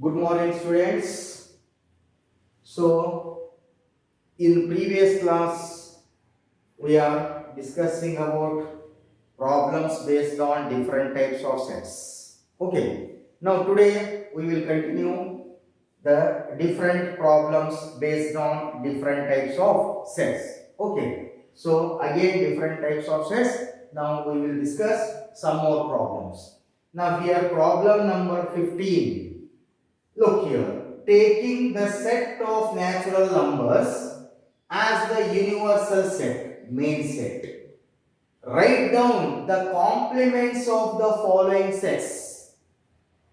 Good morning, students. So, in previous class, we are discussing about problems based on different types of sets. Okay. Now, today we will continue the different problems based on different types of sets. Okay. So, again, different types of sets. Now, we will discuss some more problems. Now, here, problem number 15. Look here, taking the set of natural numbers as the universal set, main set. Write down the complements of the following sets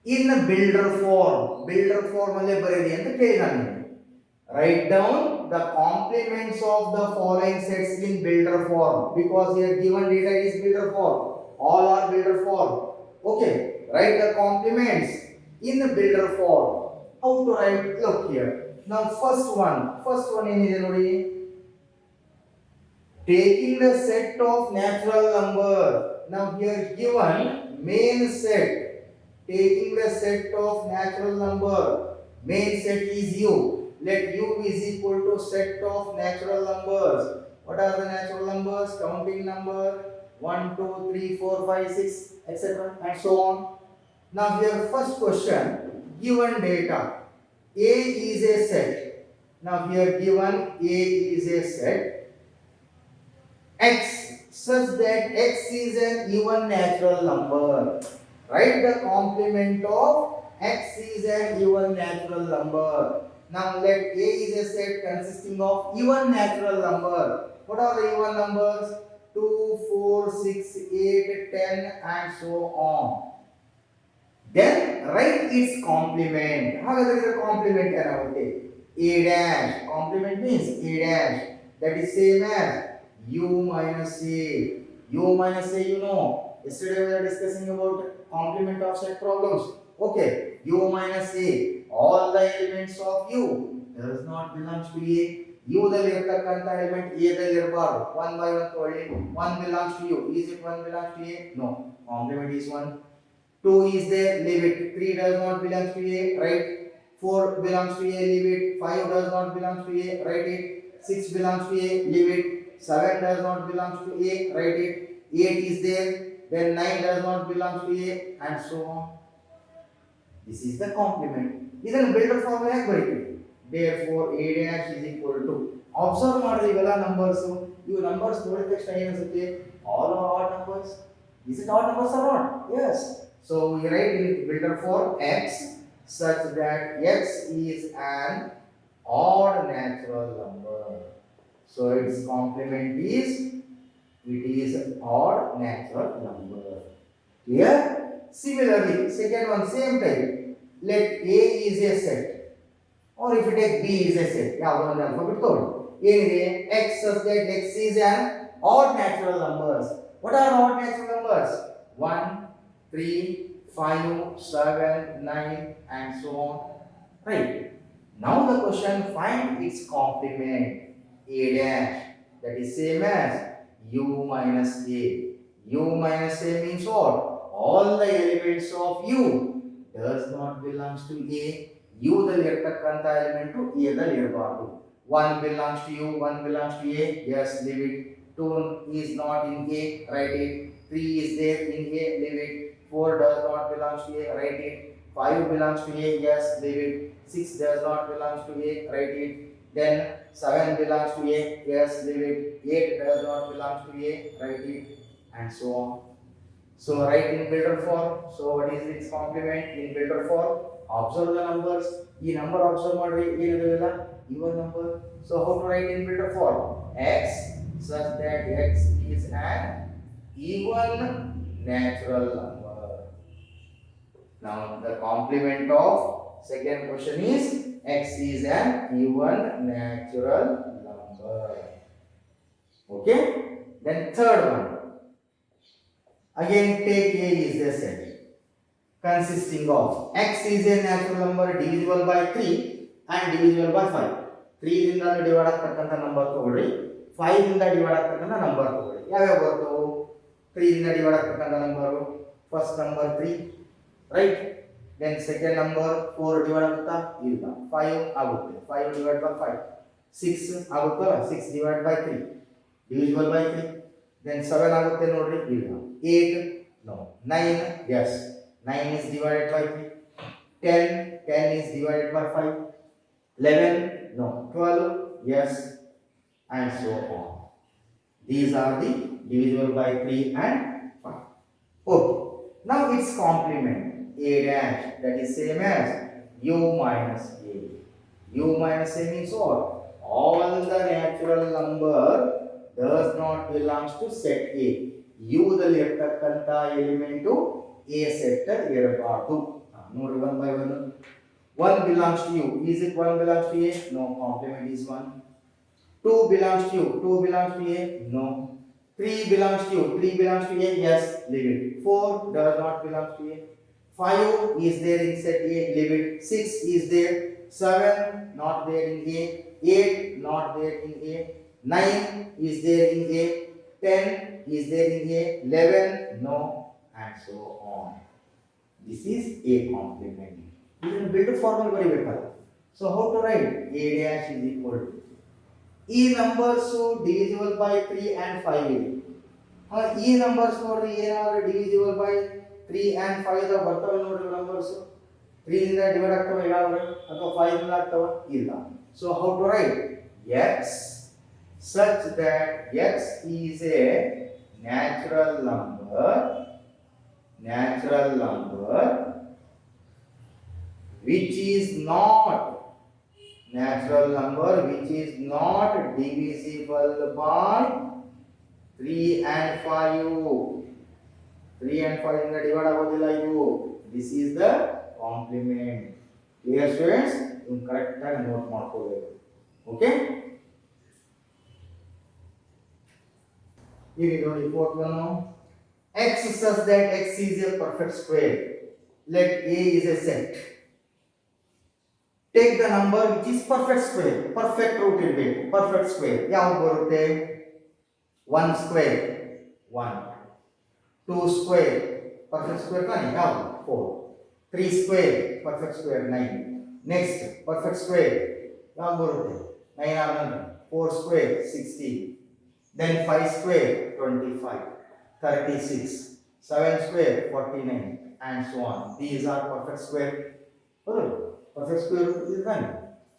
in a builder form. Builder form alle bareli anta kelidanu. Write down the complements of the following sets in builder form because here given data is builder form. All are builder form. Okay, write the complements in the builder form. How to write? Look here. Now first one ಏನಿದೆ ನೋಡಿ. Taking the set of natural number. Now here given main set. Taking the set of natural number. Main set is u. Let u is equal to set of natural numbers. What are the natural numbers? Counting number 1, 2, 3, 4, 5, 6, etc. and so on. Now here first question, given data A is a set. Now here given A is a set X such that X is an even natural number. Write the complement of X is an even natural number. Now let A is a set consisting of even natural number. What are the even numbers? 2, 4, 6, 8, 10 and so on. Then write its complement. ಹಾಗಾದ್ರೆ ಇದರ complement ಏನಾಗುತ್ತೆ? A dash. Complement means A dash. That is same as U minus A. U minus A, you know. Yesterday we were discussing about complement of set problems. Okay. U minus A. All the elements of U does not belongs to A. U ದಲ್ಲಿ ಇರತಕ್ಕಂತ element A ದಲ್ಲಿ ಇರಬಾರದು. 1 by 1 ತಗೊಳ್ಳಿ. 1 belongs to U. Is it 1 belongs to A? No. Complement is 1. 2 is there, leave it. 3 does not belong to A, right? 4 belongs to A, leave it. 5 does not belong to A, write it. 6 belongs to A, leave it. 7 does not belong to A, write it. 8 is there, then 9 does not belong to A, and so on. This is the complement. ಇದನ್ನು builder form ಹೇಗೆ ಬರೀತೀವಿ? Therefore A dash is equal to, observe ಮಾಡಿದ್ರೆ ಇವೆಲ್ಲ numbers, ಇವು numbers ನೋಡಿದ ತಕ್ಷಣ ಏನು ಅನ್ಸುತ್ತೆ? All are odd numbers. Is it odd numbers or not? Yes. So we write in builder form X such that X is an odd natural number. So its complement is, it is odd natural number. Clear? Similarly, second one, same type. Let A is a set. Or if you take B is a set. ಯಾವುದು ಒಂದು alphabet ತಗೊಳ್ಳಿ. ಏನಿದೆ? X such that X is an odd natural numbers. What are odd natural numbers? 1, 3, 5, 7, 9 and so on. Right. Now the question, find its complement. A dash. That is same as U minus A. U minus A means what? All the elements of U does not belongs to A. U ದಲ್ಲಿ ಇರತಕ್ಕಂತ element A ದಲ್ಲಿ ಇರಬಾರದು. 1 belongs to U, 1 belongs to A. Yes, leave it. 2 is not in A, write it. 3 is there in A, leave it. 4 does not belong to A, write it. 5 belongs to A, yes, leave it. 6 does not belong to A, write it. Then 7 belongs to A, yes, leave it. 8 does not belong to A, write it, and so on. So write in builder form. So what is its complement in builder form? Observe the numbers. ಈ number observe ಮಾಡ್ರಿ, ಏನಿದೆಲ್ಲ even number. So how to write in builder form? X such that X is an even natural number. Now the complement of second question is X is an even natural number. Okay. Then third one. Again take A is the set consisting of X is a natural number divisible by 3 and divisible by 5. 3 ದಿಂದ divide ಆಗ್ತಕ್ಕಂತ number ತಗೊಳ್ಳಿ, 5 ದಿಂದ divide ಆಗ್ತಕ್ಕಂತ number ತಗೊಳ್ಳಿ. ಯಾವ್ಯಾವ ಬರ್ತವು? 3 ದಿಂದ divide ಆಗ್ತಕ್ಕಂತ number, first number 3, right. then second number 4 divide ಆಗುತ್ತಾ ಇಲ್ಲ 5 ಆಗುತ್ತೆ 5 ಡಿವೈಡ್ ಬೈ 5 6 ಆಗುತ್ತಲ್ಲ 6 divide by 3 divisible by 3 then 7 ಆಗುತ್ತೆ ನೋಡ್ರಿ ಇಲ್ಲ 8 no 9 yes 9 is divided by 3 10 is divided by 5 11 no 12 yes and so on. These are the divisible by 3 and 5. Okay, now its complement a dash, that is same as u minus a. U minus a means what? All the natural number does not belongs to set A. U ದಲ್ಲಿ ಇರತಕ್ಕಂತ element A set ಇರಬಾರದು. ನೋಡಿ 1 by 1. 1 belongs to U. Is it 1 belongs to A? No, complement is 1. 2 belongs to U. 2 belongs to A? No. 3 belongs to U. 3 belongs to A? Yes, leave it. 4 does not belong to A. 5 is there in set A, leave it. 6 is there. 7 not there in A. 8 not there in A. 9 is there in A. 10 is there in A. 11 no, and so on. This is A complement. ಇದನ್ನು ಬಿಟ್ಟು formula ಬರೀಬೇಕಲ್ಲ. So how to write? A dash is equal to ಈ numbers divisible by 3 and 5 ಇದೆ. ಈ numbers ನೋಡ್ರಿ ಏನಾದ್ರು divisible by 3 and 5 the ಬರ್ತವೆ ನೋಡ್ರಿ numbers 3 ಇಂದ ಡಿವೈಡ್ ಆಗ್ತವೆ ಯಾವ್ದು ಅಥವಾ 5 ಇಂದ ಆಗ್ತವೆ ಇಲ್ಲ. So how to write? X such that X is a natural number which is not divisible by 3 and 5. 3 and 5 ಇಂದ ಡಿವೈಡ್ ಆಗೋದಿಲ್ಲ ಇದು. This is the complement. Clear students? ನೀವು ಕರೆಕ್ಟ್ ಆಗಿ ನೋಟ್ ಮಾಡ್ಕೋಬೇಕು. ಓಕೆ, ಈಗ ನೋಡಿ fourth one. X such that X is a perfect square. Let A is a set. Take the number which is perfect square. Perfect root ಇರಬೇಕು. Perfect square ಯಾವುದು ಬರುತ್ತೆ? 1 square 1, 2 square perfect square ತಾನೆ ಯಾವುದು 4, 3 square perfect square 9. Next perfect square ಯಾವುದು ಬರುತ್ತೆ 9 ಆದ ನಂತರ 4 square 16, then 5 square 25, 36, 7 square 49 and so on. These are perfect square. Perfect square root is 1.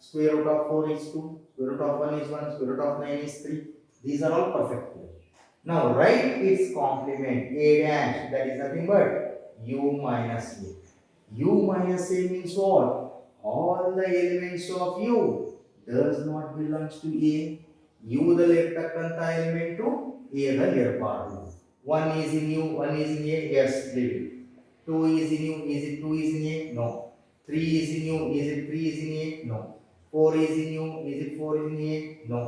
Square root of 4 is 2. Square root of 1 is 1. Square root of 9 is 3. These are all perfect square. Now write its complement. A dash, that is nothing but U minus A. U minus A means what? All the elements of U does not belongs to A. U ದಲ್ಲಿ ಇರತಕ್ಕಂತ element A ದಲ್ಲಿ ಇರಬಾರದು. 1 is in U, 1 is in A. Yes, leave it. 2 is in U. Is it 2 is in A? No. 3 is in U. Is it 3 is in A? No. 4 is in U. Is it 4 is in A? No.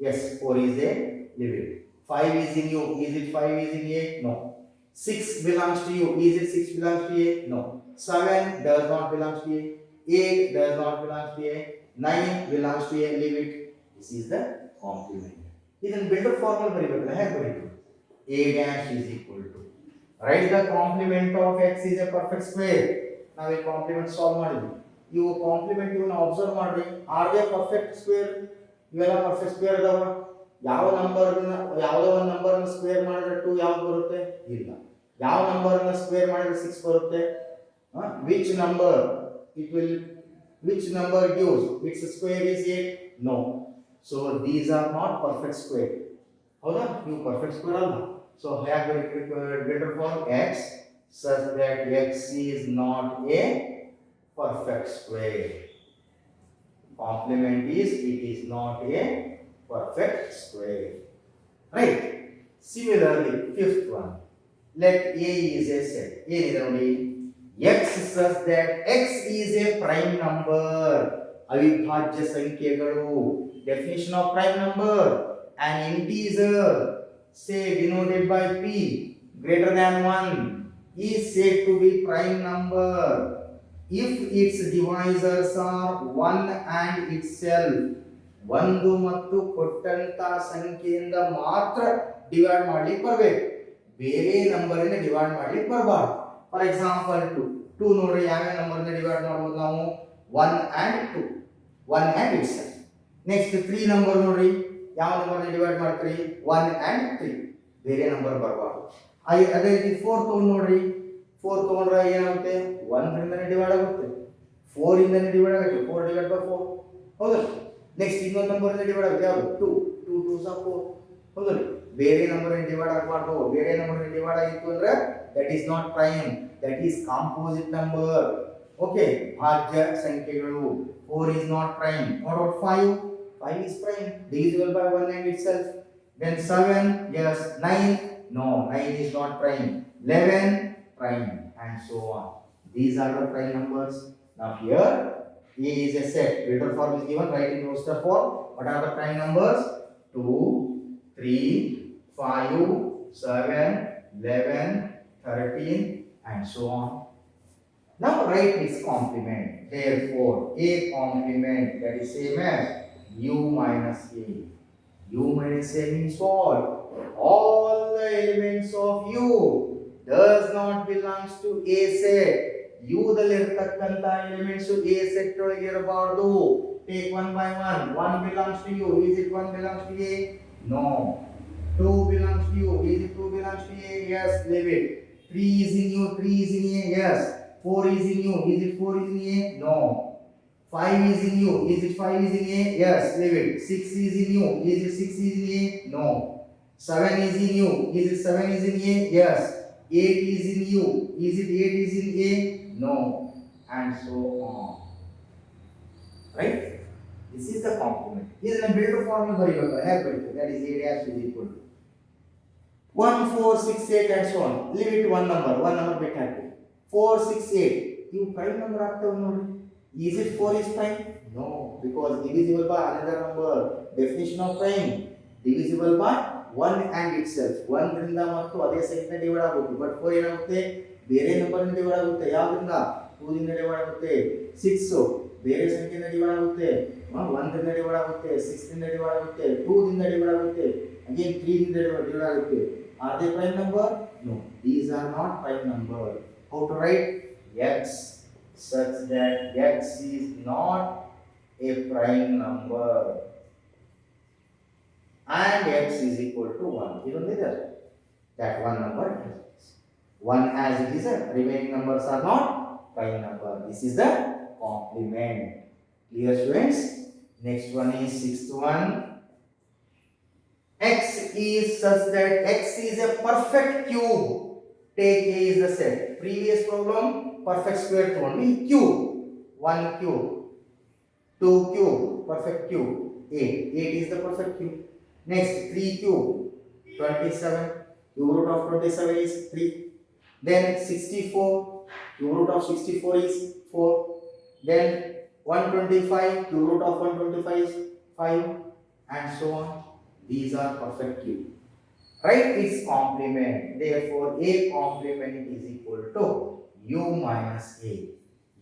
Yes, 4 is A. Leave it. 5 is in U. Is it 5 is in A? No. 6 belongs to U. Is it 6 belongs to A? No. 7 does not belong to A. 8 does not belong to A. 9 belongs to A. Leave it. This is the complement. ಇದನ್ನು builder formula ಬರೀಬೇಕಲ್ಲ, ಹೇಗೆ ಬರೀಬೇಕು? A dash is equal to, write the complement of X is a perfect square. ನಾವು ಈ compliment solve ಮಾಡಿದ್ವಿ. ಇವು compliment ಇವನ್ನ observe ಮಾಡ್ರಿ. Are they perfect square? ಇವೆಲ್ಲ ಪರ್ಫೆಕ್ಟ್ ಸ್ಕ್ವೇರ್ ಅದಾವ. ಯಾವ ನಂಬರ್ನ ಯಾವುದೋ ಒಂದು ನಂಬರ್ನ ಸ್ಕ್ವೇರ್ ಮಾಡಿದ್ರೆ 2 ಯಾವ್ದು ಬರುತ್ತೆ? ಇಲ್ಲ. ಯಾವ ನಂಬರ್ನ ಸ್ಕ್ವೇರ್ ಮಾಡಿದ್ರೆ 6 ಬರುತ್ತೆ? which number gives its square is 8? No. So these are not perfect square. ಹೌದಾ? ಇವು ಪರ್ಫೆಕ್ಟ್ ಸ್ಕ್ವೇರ್ ಅಲ್ಲ. ಸೊ ಹೇಗೆ ಬರೀಬೇಕು? greater form X such that X is not a perfect square. Complement is it is not a perfect square. Right? Similarly, fifth one. Let A is a set. ಏನಿದೆ ನೋಡಿ? X such that X is a prime number. ಅವಿಭಾಜ್ಯ ಸಂಖ್ಯೆಗಳು. Definition of prime number: an integer, say denoted by P, greater than 1, is said to be prime number if its divisors are 1 and itself. ಒಂದು ಮತ್ತು ಕೊಟ್ಟಂತ ಸಂಖ್ಯೆಯಿಂದ ಮಾತ್ರ divide ಮಾಡ್ಲಿಕ್ಕೆ ಬರಬೇಕು, ಬೇರೆ ನಂಬರ್ ಇಂದ ಡಿವೈಡ್ ಮಾಡ್ಲಿಕ್ಕೆ ಬರಬಾರ್ದು. ಫಾರ್ ಎಕ್ಸಾಂಪಲ್ 2, 2 ನೋಡ್ರಿ ಯಾವ ನಂಬರ್ ನ ಡಿವೈಡ್ ಮಾಡಬಹುದು ನಾವು 1 and 2 1 and itself. Next 3 number ನೋಡ್ರಿ ಯಾವ ನಂಬರ್ ನ ಡಿವೈಡ್ ಮಾಡ್ತೀರಿ 1 and 3 ಬೇರೆ ನಂಬರ್ ಬರಬಾರದು. ಅದೇ ರೀತಿ 4 ತಗೊಂಡು ನೋಡ್ರಿ 4 ತಗೊಂಡ್ರೆ ಏನಾಗುತ್ತೆ 1 ರಿಂದನೇ ಡಿವೈಡ್ ಆಗುತ್ತೆ 4 ಇಂದನೇ ಡಿವೈಡ್ ಆಗುತ್ತೆ 4 ಡಿವೈಡ್ ಬೈ 4 ಹೌದಲ್ಲ. ನೆಕ್ಸ್ಟ್ ಇನ್ನೊಂದು ನಂಬರ್ ಇಂದ ಡಿವೈಡ್ ಆಗುತ್ತೆ ಯಾವುದು 2 2 2s are 4 ಹೌದಲ್ಲ. ಬೇರೆ ನಂಬರ್ ಇಂದ ಡಿವೈಡ್ ಆಗಬಾರ್ದು. ಬೇರೆ ನಂಬರ್ ಇಂದ ಡಿವೈಡ್ ಆಗಿತ್ತು ಅಂದ್ರೆ that is not prime, that is composite number. Okay, ಭಾಜ್ಯ ಸಂಖ್ಯೆಗಳು. 4 is not prime. What about 5? 5 is prime, divisible by 1 and itself. Then 7, yes. 9, no, 9 is not prime. 11, prime, and so on. These are the prime numbers. Now here A is a set. Greater form is given. Write in roster form. What are the prime numbers? 2, 3, 5, 7, 11, 13, and so on. Now write its complement. Therefore, A complement, that is same as U minus A. U minus A means what? All the elements of U does not belongs to A set. U ದಲ್ಲಿರತಕ್ಕಂತ elements A set ಒಳಗೆ ಇರಬಾರದು. Take one by one. 1 belongs to U. Is it 1 belongs to A? No. 2 belongs to U. Is it 2 belongs to A? Yes, leave it. 3 is in U. 3 is in A. Yes. 4 is in U. Is it 4 is in A? No. 5 is in U. Is it 5 is in A? Yes, leave it. 6 is in U. Is it 6 is in A? No. 7 is in U. Is it 7 is in A? Yes. 8 is in U. Is it 8 is in A? No. And so on. Right? This is the complement. This is a builder formula ಬರೀಬೇಕು. ಹೇಗೆ ಬರೀಬೇಕು? That is A dash is equal to 1, 4, 6, 8 and so on. Leave it one number ಬಿಟ್ಟು ಹಾಕಿ. 4, 6, 8. ಇವು prime number ಆಗ್ತವೆ ನೋಡಿ. Is it 4 is prime? No, because divisible by another number. Definition of prime: divisible by 1 and itself. 1 ರಿಂದ ಮತ್ತು ಅದೇ ಸಂಖ್ಯೆ divide ಆಗುತ್ತೆ. But 4 ಏನಾಗುತ್ತೆ? ಬೇರೆ ನಂಬರ್ ಇಂದ ಡಿವೈಡ್ ಆಗುತ್ತೆ. ಯಾವ್ದ್ರಿಂದ? 2 ರಿಂದ ಡಿವೈಡ್ ಆಗುತ್ತೆ. 6 ಬೇರೆ ಸಂಖ್ಯೆಯಿಂದ ಡಿವೈಡ್ ಆಗುತ್ತೆ. 1 ರಿಂದ ಡಿವೈಡ್ ಆಗುತ್ತೆ. 6 ರಿಂದ ಡಿವೈಡ್ ಆಗುತ್ತೆ. 2 ದಿಂದ ಡಿವೈಡ್ ಆಗುತ್ತೆ. Again 3 ರಿಂದ ಡಿವೈಡ್ ಆಗುತ್ತೆ. Are they prime number? No, these are not prime number. How to write? X such that X is not a prime number and X is equal to 1. Even there, that one number is 1 as it is, remaining numbers are not prime number. This is the complement. Clear, students? Next one is sixth one. X is such that X is a perfect cube. Take A is the set. Previous problem, perfect square only cube. 1 cube, 2 cube, perfect cube. 8. 8 is the perfect cube. Next 3 cube, 27. Cube root of 27 is 3. Then 64. Cube root of 64 is 4. Then 125. Cube root of 125 is 5, and so on. These are perfect cube. Write its complement. Therefore, A complement is equal to U minus A.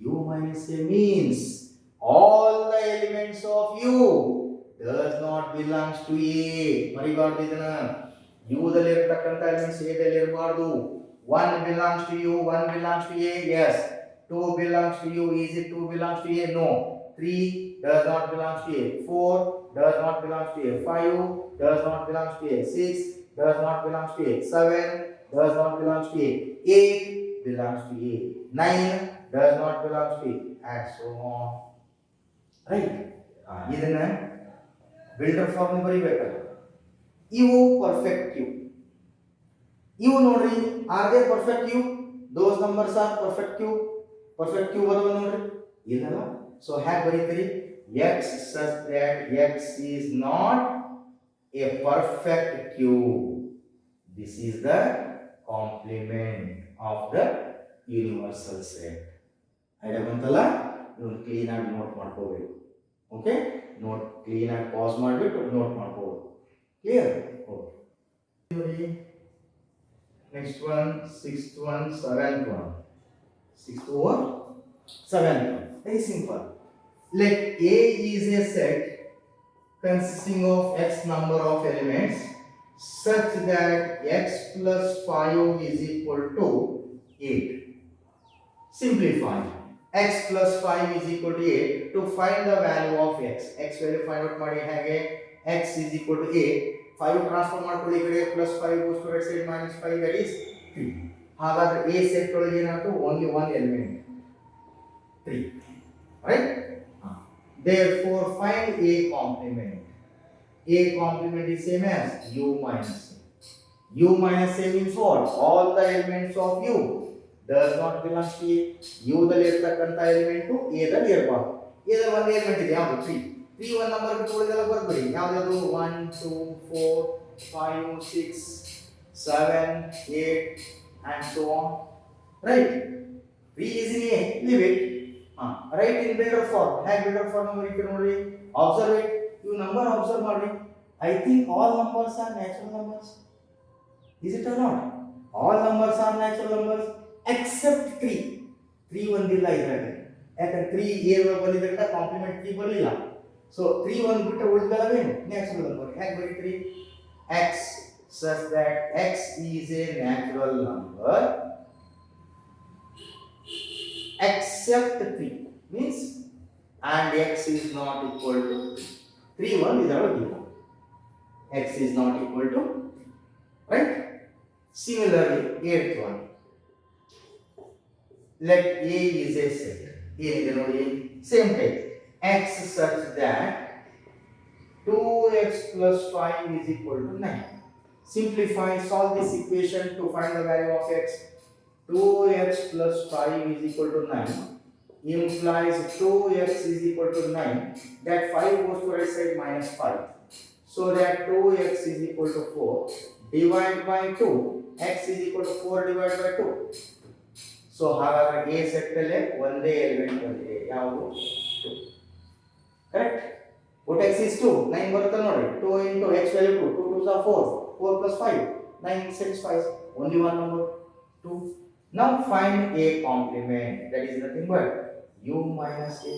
U minus A means all the elements of U does not belongs to A. ಮರಿಬಾರ್ದು ಇದನ್ನ. U ದಲ್ಲಿರತಕ್ಕಂತ elements A ದಲ್ಲಿ ಇರಬಾರ್ದು. 1 belongs to U. 1 belongs to A. Yes. 2 belongs to U. Is it 2 belongs to A? No. 3 does not belongs to A. 4 does not belongs to A. 5 does not belongs to A. 6 does not belongs to A. 7 does not belongs to A. 8 belongs to A. 9 does not belongs to A, and so on. Right? ಇದನ್ನ builder form ಬರೀಬೇಕಲ್ಲ. ಇವು perfect cube. ಇವು ನೋಡ್ರಿ, are they perfect cube? Those numbers are perfect cube. Perfect cube ಅದಾವ ನೋಡ್ರಿ, ಇಲ್ಲಲ್ಲ. So ಹ್ಯಾಗೆ ಬರೀತೀರಿ? X such that X is not a perfect cube. This is the complement of the universal set. Idea ಬಂತಲ್ಲ? ನೀವು clean ಆಗಿ note ಮಾಡ್ಕೋಬೇಕು. Okay, note clean ಆಗಿ ಪಾಸ್ ಮಾಡಿಬಿಟ್ಟು ನೋಟ್ ಮಾಡ್ಕೋಬೇಕು. Clear? Okay. Next one, sixth one, seventh one. Sixth or seventh one. Very simple. Let A is a set consisting of x number of elements such that x plus 5 is equal to 8. Simplify. X plus 5 is equal to 8. To find the value of x. X value find out ಮಾಡಿ ಹಾಗೆ x is equal to 8. 5 transfer ಮಾಡ್ಕೊಳ್ಳಿ ಈ ಕಡೆ plus 5 goes to right side minus 5 that is 3. ಹಾಗಾದ್ರೆ a set ಒಳಗೆ ಏನಾಯ್ತು only one element 3. Right? Therefore find a complement. A complement is same as u minus a. U minus a means what? All the elements of u does not belong to a. U ದಲ್ಲಿ ಇರತಕ್ಕಂತ element a ದಲ್ಲಿ ಇರಬಾರದು. a ದಲ್ಲಿ ಒಂದು element ಇದೆ ಯಾವುದು 3. 3 ಒಂದು number ಬಿಟ್ಟು ಉಳಿದೆಲ್ಲ ಬರಬೇಡಿ. ಯಾವುದು 1 2 4 5 6 7 8 and so on. Right? 3 is in a. Leave it. Write in builder form. Have builder form number you can only observe it. You number observe ಮಾಡಿ. I think all numbers are natural numbers. Is it or not? All numbers are natural numbers except 3. 3 ಒಂದಿಲ್ಲ ಇದರಲ್ಲಿ. ಯಾಕಂದ್ರೆ 3 a ಒಳಗೆ ಬಂದಿದ್ದರಿಂದ compliment 3 ಬರಲಿಲ್ಲ. So 3 ಒಂದು ಬಿಟ್ಟು ಉಳಿದೆಲ್ಲವೇನು natural number. ಹೇಗೆ ಬರೀತೀರಿ? x such that x is a natural number except 3 means and x is not equal to 3 1 ಇದರೊಳಗೆ ಇಲ್ಲ. X is not equal to 3. Right? Similarly, 8th one. Let A is a set. Same type. X such that 2x plus 5 is equal to 9. Simplify, solve this equation to find the value of x. 2x plus 5 is equal to 9 implies 2x is equal to 9. That 5 goes to right side minus 5. So that 2x is equal to 4. Divide by 2. X is equal to 4 divided by 2. So ಹಾಗಾದ್ರೆ a set ಅಲ್ಲಿ ಒಂದೇ element ಬಂದಿದೆ ಯಾವುದು 2. Correct. what x is 2 9 ಬರುತ್ತೆ ನೋಡಿ 2 into x value 2 2 2s are 4 4 plus 5 9 satisfies only one number 2. Now find a complement that is nothing but u minus a.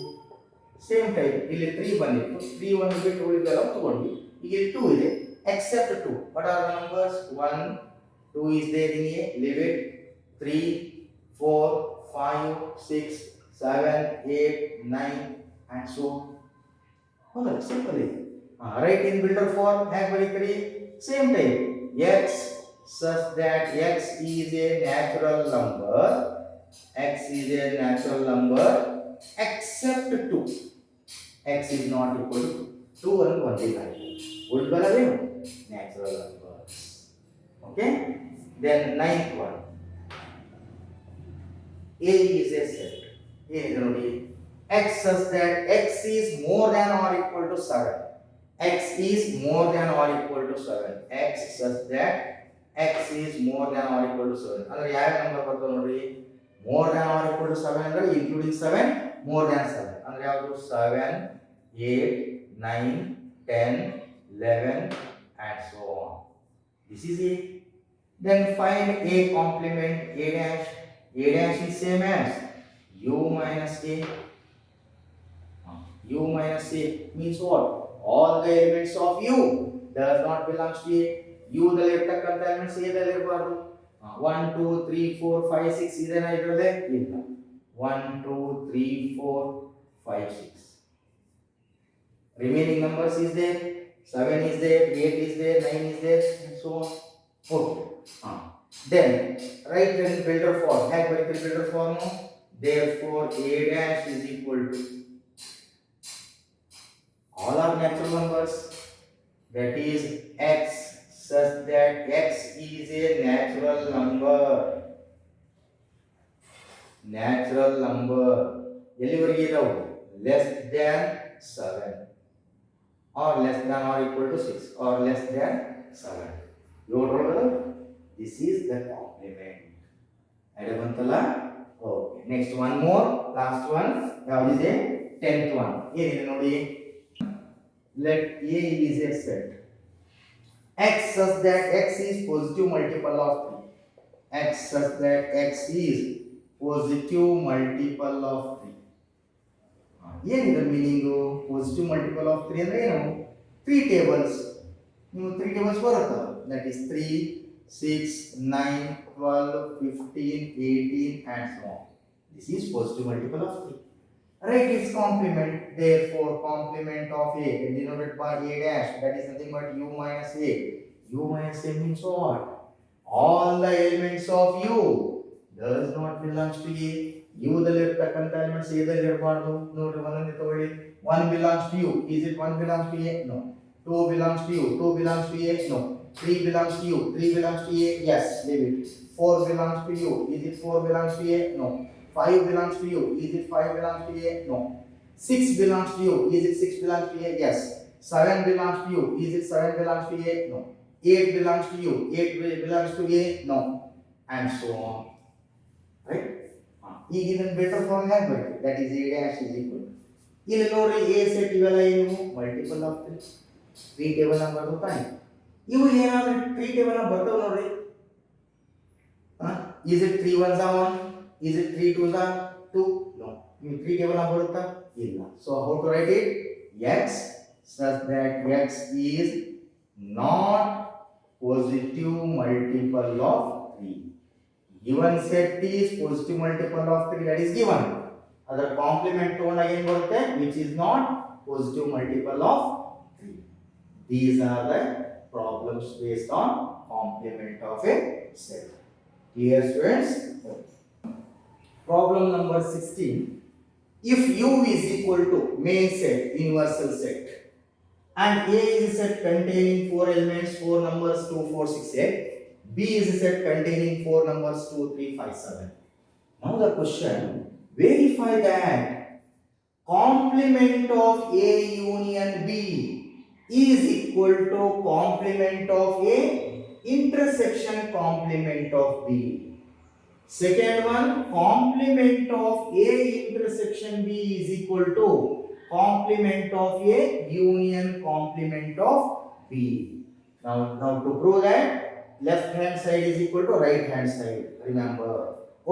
Same type ಇಲ್ಲಿ 3 ಬಂದಿತ್ತು 3 ಒಂದು ಬಿಟ್ಟು ಉಳಿದೆಲ್ಲ ತಗೊಂಡ್ವಿ. ಈಗ ಇಲ್ಲಿ 2 ಇದೆ except 2. What are the numbers? 1 2 is there in a. Leave it. 3 4 5 6 7 8 9 and so on. ಹೌದಾ ಸಿಂಪಲ್ ಇದೆ. ರೈಟ್ ಇನ್ ಬಿಲ್ಡರ್ ಫಾರ್ಮ್ ಹೇಗೆ ಬರೀತೀರಿ? Same type x such that x is a natural number. X is a natural number except 2. X is not equal to 2 and 1 is ಉಳಿದೆಲ್ಲವೇನು natural numbers. Okay? Then 9th one. A is a set. ಏನಿದೆ ನೋಡಿ x such that x is more than or equal to 7. X is more than or equal to 7. X such that x is more than or equal to 7. ಅಂದ್ರೆ ಯಾವ number ಬರ್ತದೆ ನೋಡಿ more than or equal to 7 ಅಂದ್ರೆ including 7 more than 7 ಅಂದ್ರೆ ಯಾವುದು 7 8 9 10 11 and so on. This is it. Then find a complement a dash. A dash is same as u minus a. U minus a means what? All the elements of u does not belong to a. u ದಲ್ಲಿ ಇರತಕ್ಕಂತ elements a ದಲ್ಲಿ ಇರಬಾರದು. 1 2 3 4 5 6 ಇದನ್ನ ಇದರಲ್ಲೇ ಇಲ್ಲ. 1 2 3 4 5 6. Remaining numbers is there. 7 is there, 8 is there, 9 is there, and so on. Okay. Then write the builder form. Have the builder form. Therefore, a dash is equal to all are natural numbers. That is x such that x is a natural number. Natural number. ಎಲ್ಲಿವರೆಗೆ ಇದಾವು? Less than 7. or less than or equal to 6 or less than 7. This is the complement. Adavantala. Okay. Next one more. Last one. Now is a 10th one. Here nodi. Let A is a set. X such that x is positive multiple of 3. X such that x is positive multiple of 3. ಏನಿದೆ meaning positive multiple of 3 ಅಂದ್ರೆ ಏನು 3 tables ನೀವು 3 tables ಬರುತ್ತೆ that is 3 6 9 12 15 18 and so on. This is positive multiple of 3. Write its complement. Therefore, complement of A denoted by A dash, that is nothing but U minus A. U minus A means what? All the elements of U does not belongs to A. U ದಲ್ಲಿರ್ತಕ್ಕಂಥ elements A ದಲ್ಲಿ ಇರಬಾರ್ದು. ನೋಡ್ರಿ ಒಂದೊಂದೇ ತಗೊಳ್ಳಿ. 1 belongs to U. Is it 1 belongs to A? No. 2 belongs to U. 2 belongs to A? No. 3 belongs to U. 3 belongs to A? Yes. Leave it. 4 belongs to U. Is it 4 belongs to A? No. 5 belongs to you. Is it 5 belongs to A? No. 6 belongs to you. Is it 6 belongs to A? Yes. 7 belongs to you. Is it 7 belongs to A? No. 8 belongs to you. 8 belongs to A? No. And so on. Right? ಈಗ ಇದನ್ನ better form ಹೇಗೆ ಬರುತ್ತೆ? That is A dash is equal. ಇಲ್ಲಿ ನೋಡ್ರಿ A set ಇವೆಲ್ಲ ಏನು multiple of 3 table ನ ಬರ್ತಾನೆ. ಇವು ಏನಾದ್ರೆ 3 ಟೇಬಲ್ ನ ಬರ್ತಾವ ನೋಡ್ರಿ. Is it 3 ones are 1? Is it 3 twos are 2? No. You 3 table ನ ಬರುತ್ತಾ? ಇಲ್ಲ. So how to write it? X such that X is not positive multiple of 3. Given set is positive multiple of 3, that is given. Other complement ತಗೊಂಡಾಗ ಏನು ಬರುತ್ತೆ? Which is not positive multiple of 3. These are the problems based on complement of a set. Clear, students? Problem number 16. If U is equal to main set, universal set, and A is a set containing 4 elements, 4 numbers 2, 4, 6, 8, B is a set containing 4 numbers 2, 3, 5, 7. Now the question, verify that complement of A union B is equal to complement of A intersection complement of B. Second one, complement of A intersection B is equal to complement of A union complement of B. Now to prove that, left hand side is equal to right hand side. Remember.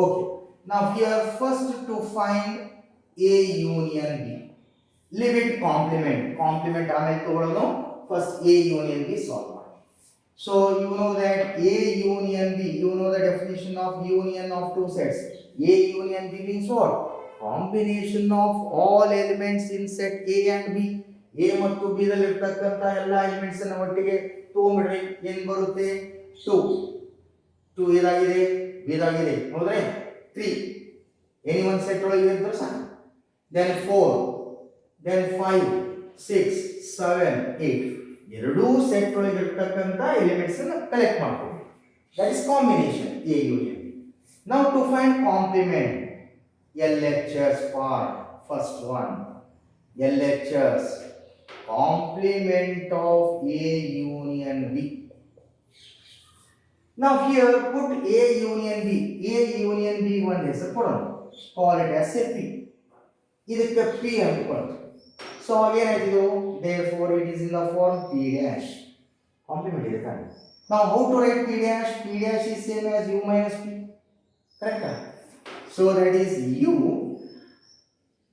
Okay. Now here first to find A union B. Leave it complement. Complement ಆಮೇಲೆ ತಗೊಳ್ಳೋದು. First A union B solve. So you know that A union B, you know the definition of union of two sets. A union B means what? Combination of all elements in set A and B. A ಮತ್ತು B ದಲ್ಲಿ ಇರತಕ್ಕಂತ ಎಲ್ಲ elements ಅನ್ನು ಒಟ್ಟಿಗೆ ತಗೊಂಡ್ಬಿಡ್ರಿ. ಏನು ಬರುತ್ತೆ? 2. 2 ಇದಾಗಿದೆ, B ಇದಾಗಿದೆ. ಹೌದ್ರಾ? 3. any one set ಒಳಗೆ ಇದ್ರೆ ಸಾಕು. Then 4, then 5, 6, 7, 8. ಎರಡೂ ಸೆಟ್ ಒಳಗೆ ಇರತಕ್ಕಂತ ಎಲಿಮೆಂಟ್ಸ್ ಅನ್ನು ಕಲೆಕ್ಟ್ ಮಾಡ್ತೀವಿ. That is combination A union B. Now to find complement, LHS part, first one, LHS, complement of A union B. Now here put A union B. A union B one ಹೆಸರು ಕೊಡೋಣ. Call it as a P. ಇದಕ್ಕೆ P ಅನ್ಕೊಳ್ಳಿ. So again I do, therefore it is in the form P dash. Complement is done. Now how to write P dash? P dash is same as U minus P. Correct? So that is U.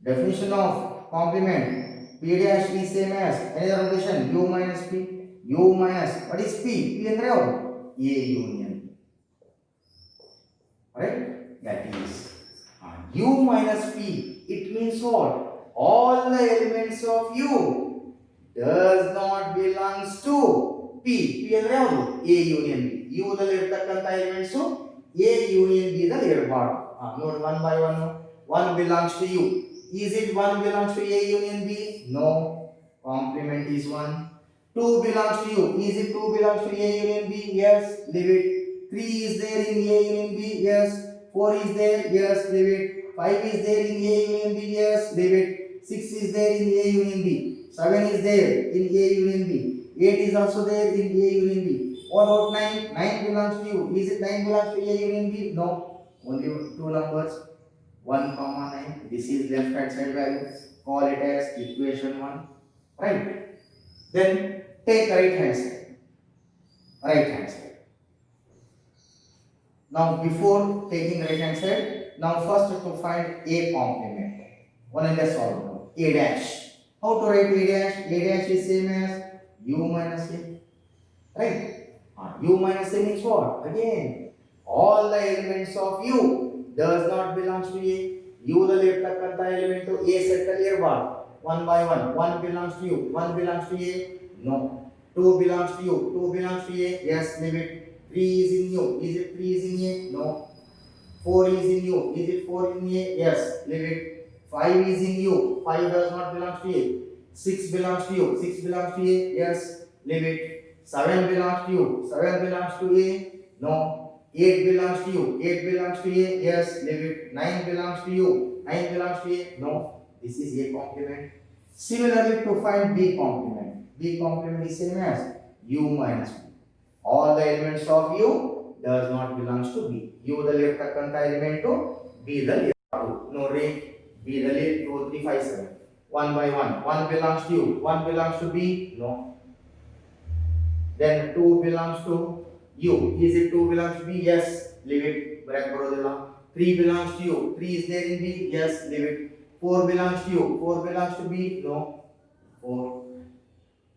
Definition of complement. P dash is same as any other notation U minus P. U minus what is P? P ಅಂದ್ರೆ ಯಾವುದು? A union. Right? That is U minus P. It means what? All the elements of U does not belongs to P. P ಅಂದ್ರೆ ಯಾವುದು? A union B. U ದಲ್ಲಿ ಇರತಕ್ಕಂತ elements A union B ದಲ್ಲಿ ಇರಬಾರ್ದು. ನೋಡಿ 1 by 1. 1 belongs to U. Is it 1 belongs to A union B? No. Complement is 1. 2 belongs to U. Is it 2 belongs to A union B? Yes. Leave it. 3 is there in A union B? Yes. 4 is there? Yes. Leave it. 5 is there in A union B? Yes. Leave it. 6 is there in A union B. 7 is there in A union B. 8 is also there in A union B. What about 9? 9 belongs to you. Is it 9 belongs to A union B? No. Only two numbers. 1, 9. This is left hand side value. Call it as equation 1. Right? Then take right hand side. Right hand side. Now before taking right hand side, now first to find A complement. One and let's solve. A dash. How to write A dash? A dash is same as U minus A. Right? U minus A means what? Again, all the elements of U does not belongs to A. U ದಲ್ಲಿ ಇರ್ತಕ್ಕಂತ element A set ಅಲ್ಲಿ ಇರಬಾರ್ದು. 1 by 1. 1 belongs to U. 1 belongs to A. No. 2 belongs to U. 2 belongs to A. Yes, leave it. 3 is in U. Is it 3 is in A? No. 4 is in U. Is it 4 in A? Yes, leave it. 5 is in U. 5 does not belong to A. 6 belongs to U. 6 belongs to A. Yes, leave it. 7 belongs to U. 7 belongs to A. No. 8 belongs to you. 8 belongs to A. Yes, leave it. 9 belongs to you. 9 belongs to A. No. This is A complement. Similarly, to find B complement. B complement is same as U minus B. All the elements of U does not belongs to B. U ದಲ್ಲಿ ಇರ್ತಕ್ಕಂತ element B ದಲ್ಲಿ ಇರಬಾರದು. ನೋಡ್ರಿ, B ದಲ್ಲಿ 2 3 5 7. 1 by 1. 1 belongs to U. 1 belongs to B. No. Then 2 belongs to U. Is it 2 belongs to B? Yes. Leave it. Break ಬರೋದಿಲ್ಲ. 3 belongs to U. 3 is there in B? Yes. Leave it. 4 belongs to U. 4 belongs to B? No. 4.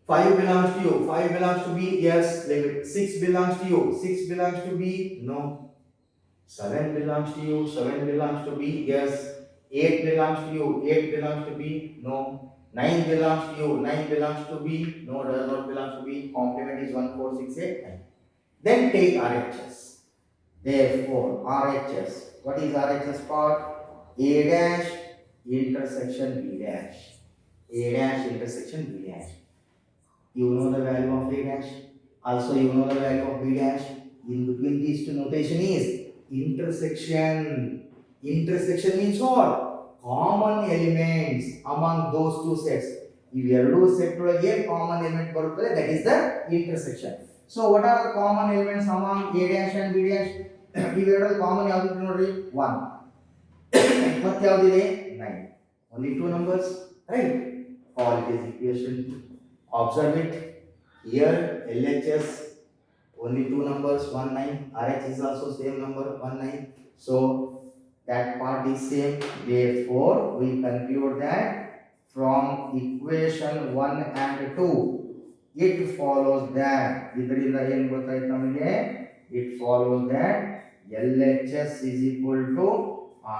5 belongs to U. 5 belongs to B? Yes. Leave it. 6 belongs to U. 6 belongs to B? No. 7 belongs to U. 7 belongs to B? Yes. 8 belongs to U. 8 belongs to B? No. 9 belongs to U. 9 belongs to B? No, does not belong to B. Complement is 1 4 6 8 9. Then take RHS. Therefore, RHS. What is RHS part? A dash intersection B dash. A dash intersection B dash. You know the value of A dash. Also, you know the value of B dash. In between these two notation is intersection. Intersection means what? Common elements among those two sets. ಇವೆರಡೂ set ಒಳಗೆ ಏನು common element ಬರುತ್ತದೆ, that is the intersection. So what are the common elements among A dash and B dash? ಇವೆರಡರಲ್ಲಿ common ಯಾವುದು ನೋಡ್ರಿ, 1. ಮತ್ತೆ ಯಾವ್ದಿದೆ, 9. Only two numbers, right? Call it as equation. Observe it. Here LHS only two numbers, 1 9. RH is also same number, 1 9. So that part is same. Therefore we conclude that from equation 1 and 2 it follows that ಇದರಿಂದ ಏನು ಗೊತ್ತಾಯ್ತು ನಮಗೆ, it follows that LHS is equal to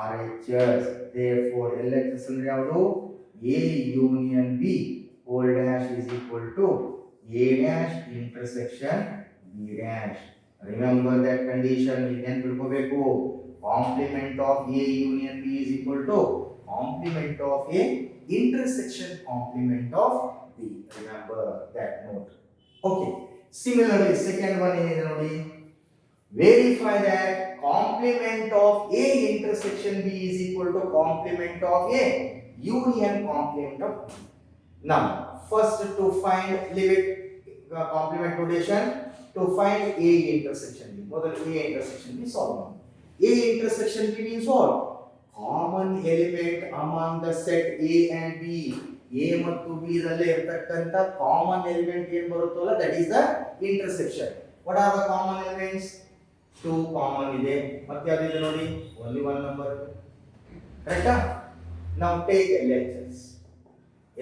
RHS. Therefore LHS ಅಂದ್ರೆ ಯಾವುದು, A union B whole dash is equal to A dash intersection B dash. Remember that condition, ಇದನ್ನು ತಿಳ್ಕೋಬೇಕು. Complement of A union B is equal to complement of A intersection complement of B. Remember that note. Okay. Similarly, second one is nodi, verify that complement of A intersection B is equal to complement of A union complement of B. Now, first to find limit complement notation, to find A intersection B. Model A intersection B solve. A intersection B means what? Common element among the set A and B. A ಮತ್ತು B ದಲ್ಲಿ ಇರತಕ್ಕಂತ common element ಏನು ಬರುತ್ತಲ್ಲ, that is the intersection. What are the common elements? 2 common ಇದೆ. ಮತ್ತೆ ಯಾವ್ದಿದೆ ನೋಡಿ, only one number. Correct? Now take LHS.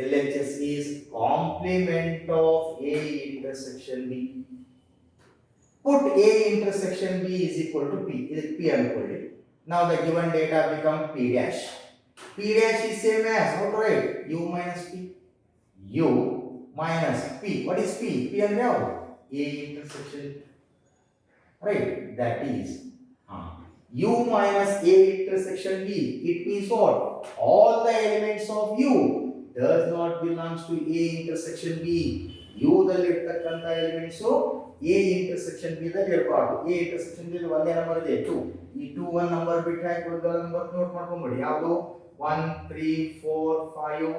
LHS is complement of A intersection B. Put A intersection B is equal to P. Is it P ಅನ್ಕೊಳ್ಳಿ. Now the given data become P dash. P dash is same as, how to write? U minus P. U minus P. What is P? P ಅಂದ್ರೆ ಯಾವುದು? A intersection. Right? That is U minus A intersection B. It means what? All the elements of U does not belongs to A intersection B. U ದಲ್ಲಿ ಇರ್ತಕ್ಕಂತ elements A intersection B ದಲ್ಲಿ ಇರಬಾರ್ದು. A intersection B ಒಂದೇ number ಇದೆ, 2. ಈ 2 1 number ಬಿಟ್ಟು ಹಾಕಿ ಉಳಿದ number note ಮಾಡ್ಕೊಂಡ್ಬಿಡಿ. ಯಾವುದು? 1 3 4 5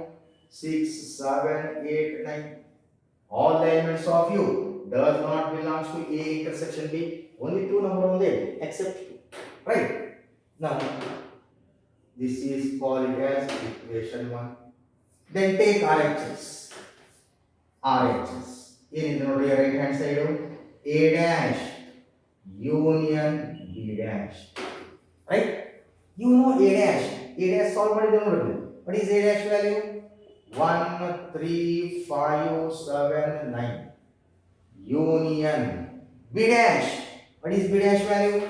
6 7 8 9. All the elements of U does not belongs to A intersection B. Only 2 number only except 2. Right? Now this is called as equation 1. Then take RHS. RHS ಏನಿದೆ ನೋಡಿ, right hand side A dash union B dash. Right? You know A dash. A dash solve ಮಾಡಿದ್ರೆ ನೋಡಿ. What is A dash value? 1 3 5 7 9. Union B dash. What is B dash value?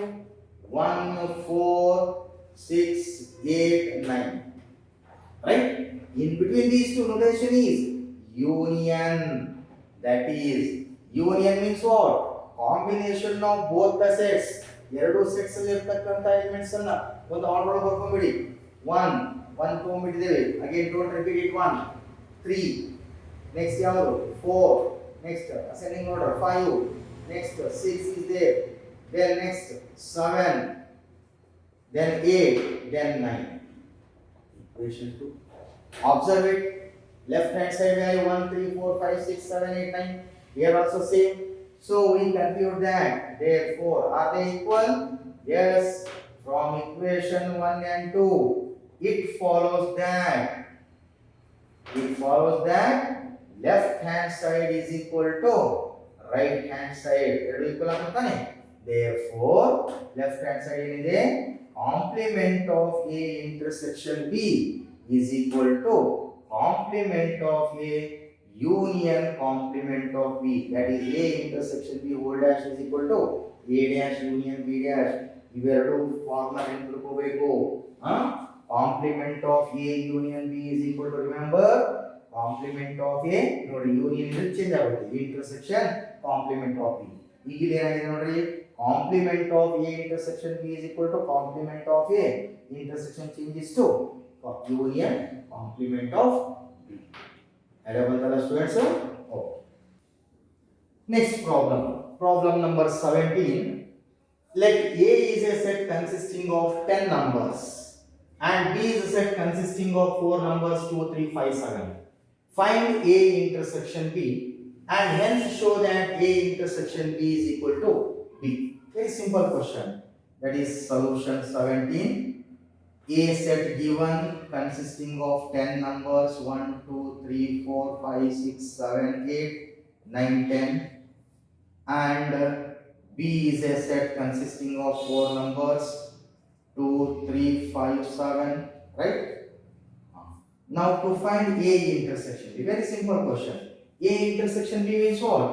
1 4 6, 8, 9. Right? In between these two notation is union. That is, union means what? Combination of both the sets. ಎರಡು sets ಅಲ್ಲಿ ಇರತಕ್ಕಂತ elements ಅನ್ನ ಒಂದು order ಒಳಗೆ ಬರ್ಕೊಂಡ್ಬಿಡಿ. 1 ತಗೊಂಡ್ಬಿಟ್ಟಿದ್ದೇವೆ. Again don't repeat it. 1 3 next ಯಾವುದು 4 next ascending order 5 next 6 is there, then next 7, then 8, then 9. Equation 2. Observe it. Left hand side value 1 3 4 5 6 7 8 9. Here also same. So we conclude that therefore are they equal? Yes. From equation 1 and 2 it follows that left hand side is equal to right hand side. ಎರಡು equal ಆಗುತ್ತಾನೆ. Therefore left hand side ಏನಿದೆ, complement of A intersection B is equal to complement of A union complement of B. That is A intersection B whole dash is equal to A dash union B dash. ಇವೆರಡು formula ನೆನಪಿಟ್ಕೋಬೇಕು. Complement of A union B is equal to, remember, complement of A ನೋಡಿ union ಇದು change ಆಗುತ್ತೆ, intersection complement of B. ಈಗ ಇಲ್ಲಿ ಏನಾಗಿದೆ ನೋಡ್ರಿ, complement of A intersection B is equal to complement of A intersection changes to union complement of B. ಅದೇ ಬಂತಲ್ಲ students. Okay, next problem number 17. Let A is a set consisting of 10 numbers and B is a set consisting of 4 numbers 2 3 5 7. Find A intersection B and hence show that A intersection B is equal to B. Very simple question. That is solution 17. A set given consisting of 10 numbers 1 2 3 4 5 6 7 8 9 10 and B is a set consisting of 4 numbers 2 3 5 7, right? Now to find A intersection, a very simple question. A intersection B means what?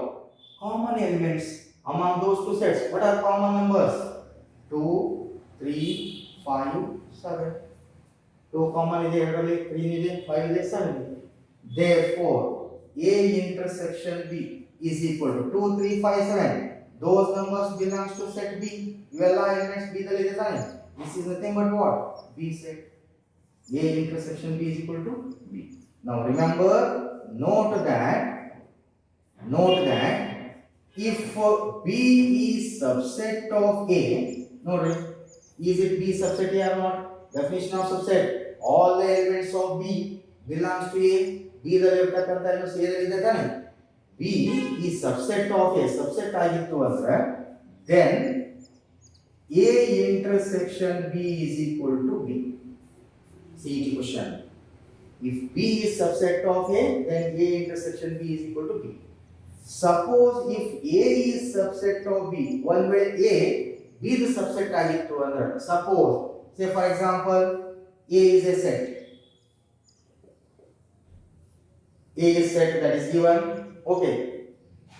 Common elements among those two sets. What are common numbers? 2 3 5 7. 2 common ಇದೆ, 3 ಇದೆ, 5 ಇದೆ, 7 ಇದೆ. Therefore A intersection B is equal to 2 3 5 7. Those numbers belongs to set B. ಇವೆಲ್ಲ elements B ದಲ್ಲಿ ಇದೆ ತಾನೆ. This is nothing but what? B set. A intersection B is equal to B. Now remember, note that if B is subset of A, note, is it B subset A or not? Definition of subset: all the elements of B belongs to A. B ದಲ್ಲಿ ಇರತಕ್ಕಂತ elements A ದಲ್ಲಿ ಇದೆ ತಾನೆ. B is subset of A. Subset ಆಗಿತ್ತು ಅಂದ್ರೆ then A intersection B is equal to B. See the question. If B is subset of A, then A intersection B is equal to B. Suppose if A is subset of B, one way A B the subset ಆಗಿತ್ತು ಅಂದ್ರೆ, suppose say for example A is a set. A is set that is given, okay,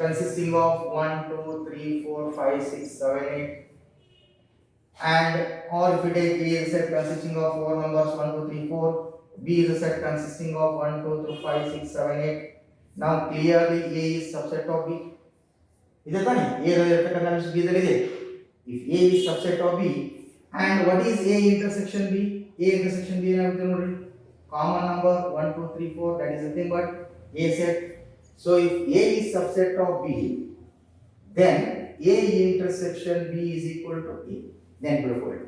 consisting of 1 2 3 4 5 6 7 8, and or if you take A is a set consisting of 4 numbers 1 2 3 4, B is a set consisting of 1 2 3 5 6 7 8. Now clearly A is subset of B. ಇದೆ ತಾನೆ, A ರಲ್ಲಿ ಇರತಕ್ಕಂತ ಅಂಶ B ದಲ್ಲಿ ಇದೆ. If A is subset of B, and what is A intersection B? A intersection B ಏನಾಗುತ್ತೆ ನೋಡ್ರಿ, common number 1 2 3 4, that is nothing but A set. So if A is subset of B, then A intersection B is equal to A. Then preferred.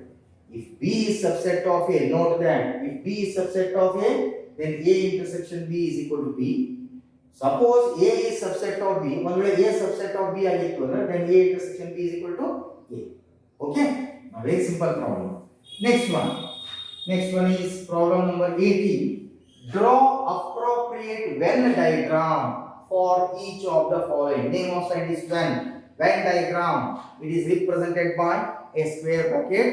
If B is subset of A, note that if B is subset of A, then A intersection B is equal to B. Suppose A is subset of B, one way A subset of B ಆಗಿತ್ತು ಅಂದ್ರೆ then A intersection B is equal to A. Okay? Now very simple problem. Next one is problem number 18. Draw appropriate Venn diagram for each of the following. Name of scientist Venn. Venn diagram. It is represented by a square bracket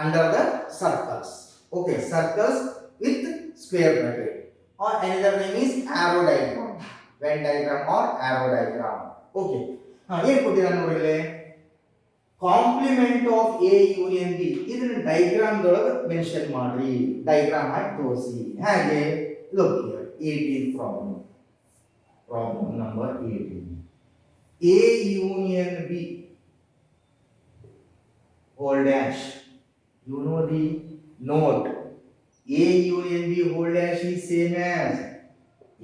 under the circles. Okay, circles with square bracket. Or another name is arrow diagram. Venn diagram or arrow diagram. Okay. ಏನು ಕೊಟ್ಟಿದ್ದಾರೆ ನೋಡಿ ಇಲ್ಲಿ, compliment of A union B ಇದನ್ನ diagram ದೊಳಗೆ mention ಮಾಡ್ರಿ, diagram ಆಗಿ ತೋರಿಸಿ. ಹಾಗೆ look here 18 problem number 18. A union B whole dash, you know the note, a union b whole dash is same as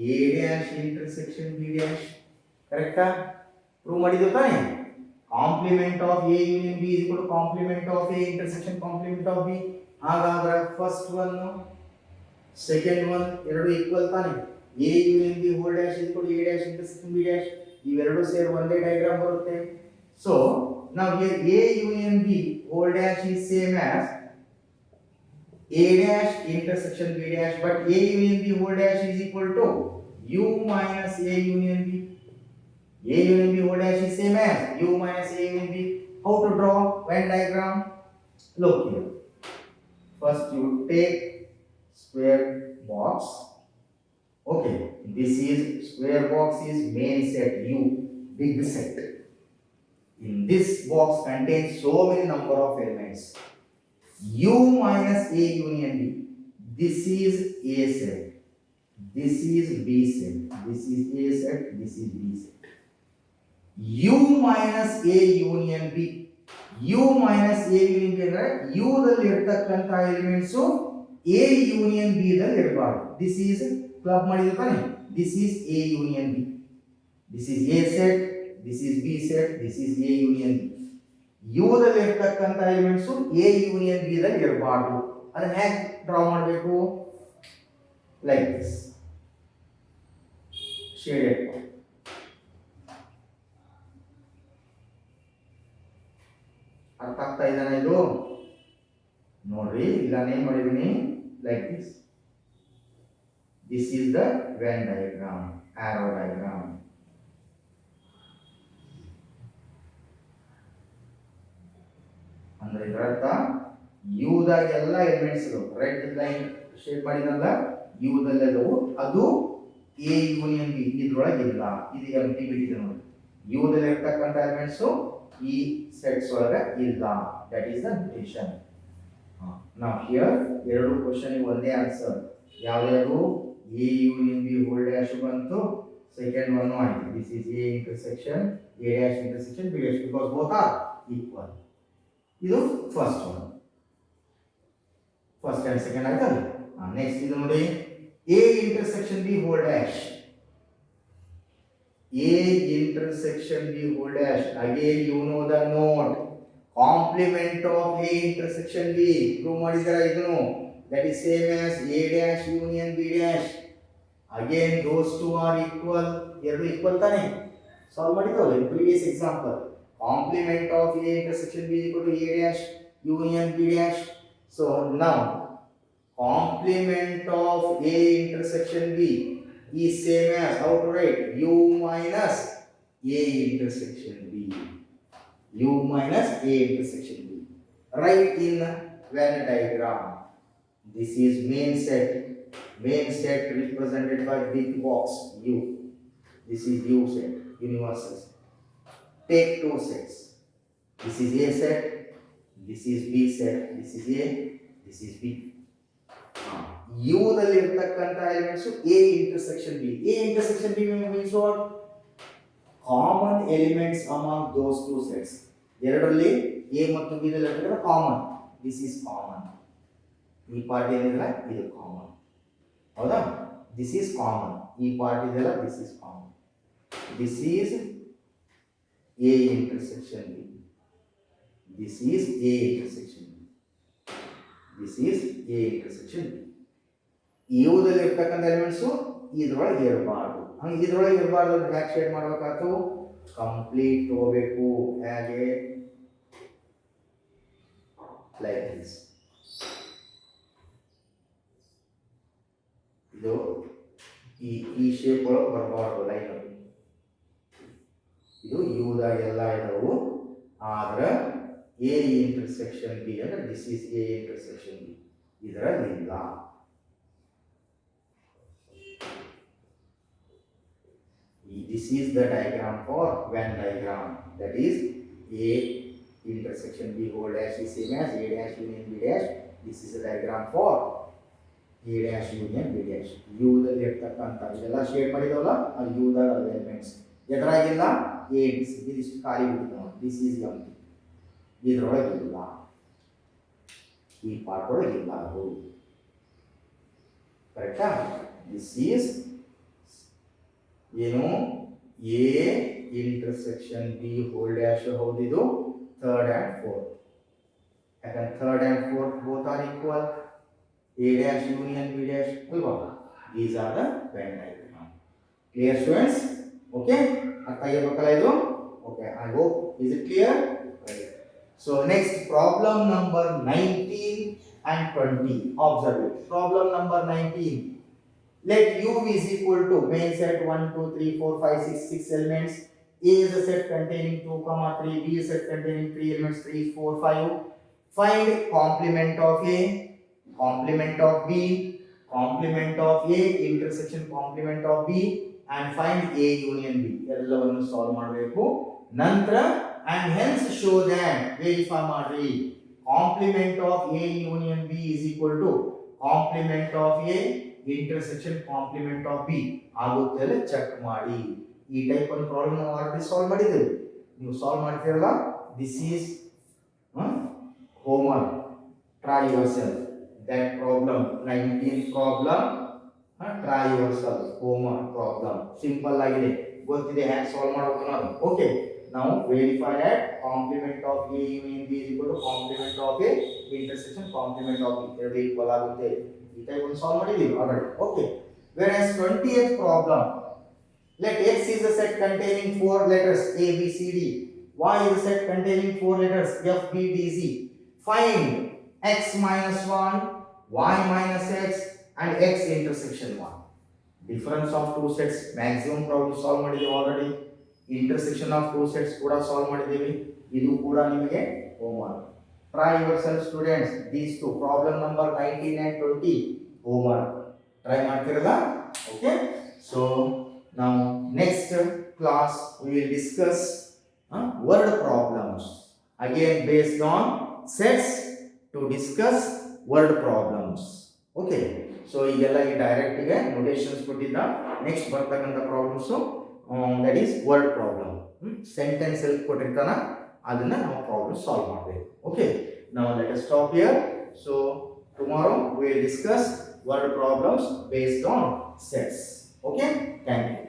a dash intersection b dash. correct prove ಮಾಡಿದ್ರು ತಾನೆ. complement of a union b is equal to complement of a intersection complement of b. ಹಾಗಾದ್ರೆ first one second one ಎರಡು equal ತಾನೆ. a union b whole dash is equal to a dash intersection b dash. ಇವೆರಡು ಸೇರಿ ಒಂದೇ diagram ಬರುತ್ತೆ. So now here a union b whole dash is same as a dash intersection b dash, but a union b whole dash is equal to u minus a union b. A union b whole dash is same as u minus a union b. How to draw Venn diagram? Look here. First you take square box. Okay, this is square box is main set u, big set. In this box contains so many number of elements. U minus A union B. This is A set. This is B set. This is A set. This is B set. U minus A union B. U minus A union B ಅಂದ್ರೆ U ದಲ್ಲಿ ಇರತಕ್ಕಂತ elements A union B ದಲ್ಲಿ ಇರಬಾರದು. This is club ಮಾಡಿದ್ರೆ ತಾನೆ. This is A union B. This is A set. This is B set, this is A union B. U ದಲ್ಲಿ ಇರತಕ್ಕಂತ elements A union B ದಲ್ಲಿ ಇರಬಾರದು. ಅದನ್ನ ಹೇಗೆ ಡ್ರಾ ಮಾಡಬೇಕು? Like this shaded. ಅರ್ಥ ಆಗ್ತಾ ಇದ್ದಾನೆ ಇದು? ನೋಡ್ರಿ, ಇಲ್ಲ ನಾನು ಏನ್ ಮಾಡಿದೀನಿ, like this. This is the Venn diagram, arrow diagram. ಅಂದ್ರೆ ಇದರರ್ಥ ಯು ದಾಗ ಎಲ್ಲ ಎಲಿಮೆಂಟ್ಸ್ ರೆಡ್ ಲೈನ್ ಶೇಡ್ ಮಾಡಿದಲ್ಲ, ಯು ದಲ್ಲದವು ಅದು ಎ ಯೂನಿಯನ್ ಬಿ ಇದ್ರೊಳಗೆ ಇಲ್ಲ. ಇದು ಎಂಟಿ ಬಿಟ್ಟಿದೆ ನೋಡಿ. ಯು ದಲ್ಲಿ ಇರತಕ್ಕಂತ ಎಲಿಮೆಂಟ್ಸ್ ಈ ಸೆಟ್ಸ್ ಒಳಗೆ ಇಲ್ಲ. That is the notation. ನಾವು ಹಿಯರ್ ಎರಡು ಕ್ವೆಶ್ಚನ್ ಒಂದೇ ಆನ್ಸರ್. ಯಾವ್ಯಾವುದು? A union B whole dash ಬಂತು, ಸೆಕೆಂಡ್ ಒನ್ ಆಯ್ತು. This is A intersection A dash intersection B dash, because both are equal. ಇದು first one, first and second ಆಯ್ತಲ್ಲ. Next ಇದು ನೋಡಿ, A intersection B whole dash. A intersection B whole dash, again you know the note, complement of A intersection B. Prove ಮಾಡಿದಾರ ಇದನ್ನು. That is same as A dash union B dash. Again those two are equal. ಎರಡು equal ತಾನೆ, solve ಮಾಡಿದವಲ್ಲ in previous example. Complement of A intersection B is equal to A dash union B dash. So now complement of A intersection B is same as, how to write, U minus A intersection B. U minus A intersection B. Write in Venn diagram. This is main set. Main set represented by big box U. This is U set, universal set. Take two sets. This is A set, this is B set, this is A, this is B. U ದಲ್ಲಿ ಇರತಕ್ಕಂತ elements A intersection B. A intersection B means what? Common elements among those two sets. ಎರಡರಲ್ಲಿ A ಮತ್ತು B ದಲ್ಲಿ ಇರತಕ್ಕಂತ common. This is common. ಈ part ಏನಿಲ್ಲ ಇದು common. ಹೌದಾ? This is common. ಈ ಪಾರ್ಟ್ ಇದೆಲ್ಲ this is common. This is A intersection B. This is A intersection B. This is A intersection B. ಇವುದಲ್ಲಿ ಇರ್ತಕ್ಕಂಥ ಎಲಿಮೆಂಟ್ಸ್ ಇದ್ರೊಳಗೆ ಇರಬಾರ್ದು. ಹಂಗೆ ಇದ್ರೊಳಗೆ ಇರಬಾರ್ದು ಅಂದ್ರೆ ಹ್ಯಾಕ್ ಶೇಡ್ ಮಾಡಬೇಕಾಯ್ತು? ಕಂಪ್ಲೀಟ್ ತಗೋಬೇಕು. ಹೇಗೆ? Like this. ಇದು ಈ ಶೇಪ್ ಒಳಗೆ ಬರಬಾರ್ದು ಲೈನ್. ಇದು ಯುದಾಗ ಎಲ್ಲ ಇದಾವು, ಆದ್ರೆ ಎ ಇಂಟರ್ಸೆಕ್ಷನ್ ಬಿ ಅಂದ್ರೆ this is A intersection B ಇದರಲ್ಲಿ ಇಲ್ಲ. This is the diagram for Venn diagram. That is A intersection B whole dash is same as A dash union B dash. This is a diagram for A dash union B dash. U ದಲ್ಲಿ ಇರ್ತಕ್ಕಂಥ ಇದೆಲ್ಲ shade ಮಾಡಿದವಲ್ಲ ಅದು U ದ elements ಎದುರಾಗಿಲ್ಲ A B C ಇದಿಷ್ಟು ಖಾಲಿ ಬಿಟ್ಟಿದೆ ನೋಡಿ. ದಿಸ್ ಈಸ್ ಎಂಟಿ. ಇದರೊಳಗಿಲ್ಲ, ಈ ಪಾರ್ಟ್ ಒಳಗಿಲ್ಲ ಅದು ಕರೆಕ್ಟಾ. ದಿಸ್ ಈಸ್ ಏನು A intersection B whole dash ಹೌದಿದು third and fourth. ಯಾಕಂದ್ರೆ third and fourth both are equal. A dash union B dash ಅಲ್ವಾ. These are the Venn diagram. Clear students? Okay? ಅರ್ಥ ಆಗಿರ್ಬೇಕಲ್ಲ ಇದು? Okay, I hope. Is it clear? Right. So next problem number 19 and 20. Observe it. Problem number 19. Let U is equal to main set 1, 2, 3, 4, 5, 6, 6 elements. A is a set containing 2, 3. B is a set containing 3 elements, 3, 4, 5. Find complement of A, complement of B, complement of A, intersection complement of B, and find A union B. ಎಲ್ಲವನ್ನು solve ಮಾಡಬೇಕು. ನಂತರ and hence show that verify ಮಾಡಿ complement of A union B is equal to complement of A intersection complement of B ಆಗುತ್ತೆ ಅಂತ check ಮಾಡಿ. ಈ type ಒಂದು problem ನಾವು ಆಲ್ರೆಡಿ ಸಾಲ್ವ್ ಮಾಡಿದ್ದೇವೆ. ನೀವು ಸಾಲ್ವ್ ಮಾಡ್ತೀರಲ್ಲ, this is homework. Try your self that problem. 19th problem, try yourself. Homework problem simple ಆಗಿದೆ, ಗೊತ್ತಿದೆ ಹ್ಯಾಂಗೆ ಸಾಲ್ವ್ ಮಾಡಬೇಕು ಅನ್ನೋದು. ಓಕೆ, ನಾವು verify that complement of A union B is equal to complement of A intersection complement of B ಎರಡು equal ಆಗುತ್ತೆ. ಈ type ಒಂದು ಸಾಲ್ವ್ ಮಾಡಿದೀವಿ already. Okay, whereas 20th problem, let X is a set containing 4 letters A B C D, Y is a set containing 4 letters F B D Z. Find X minus 1, Y minus X and X intersection 1. Difference of two sets maximum problem solve ಮಾಡಿದೀವಿ already. intersection of two sets ಕೂಡ solve ಮಾಡಿದೀವಿ. ಇದು ಕೂಡ ನಿಮಗೆ homework. try yourself students, these two problem number 19 and 20 homework try ಮಾಡ್ತಿರಲ್ಲ. okay, so now next class we will discuss word problems again based on sets to discuss word problems. okay, so ಈಗೆಲ್ಲ ಈ direct ಗೆ notations ಕೊಟ್ಟಿದ್ದ. Next ಬರ್ತಕ್ಕಂಥ problems that is word problem. Sentence ಅಲ್ಲಿ ಕೊಟ್ಟಿರ್ತಾನ, ಅದನ್ನ ನಾವು problem solve ಮಾಡಬೇಕು. Okay, now let us stop here. So tomorrow we will discuss word problems based on sets. okay, thank you.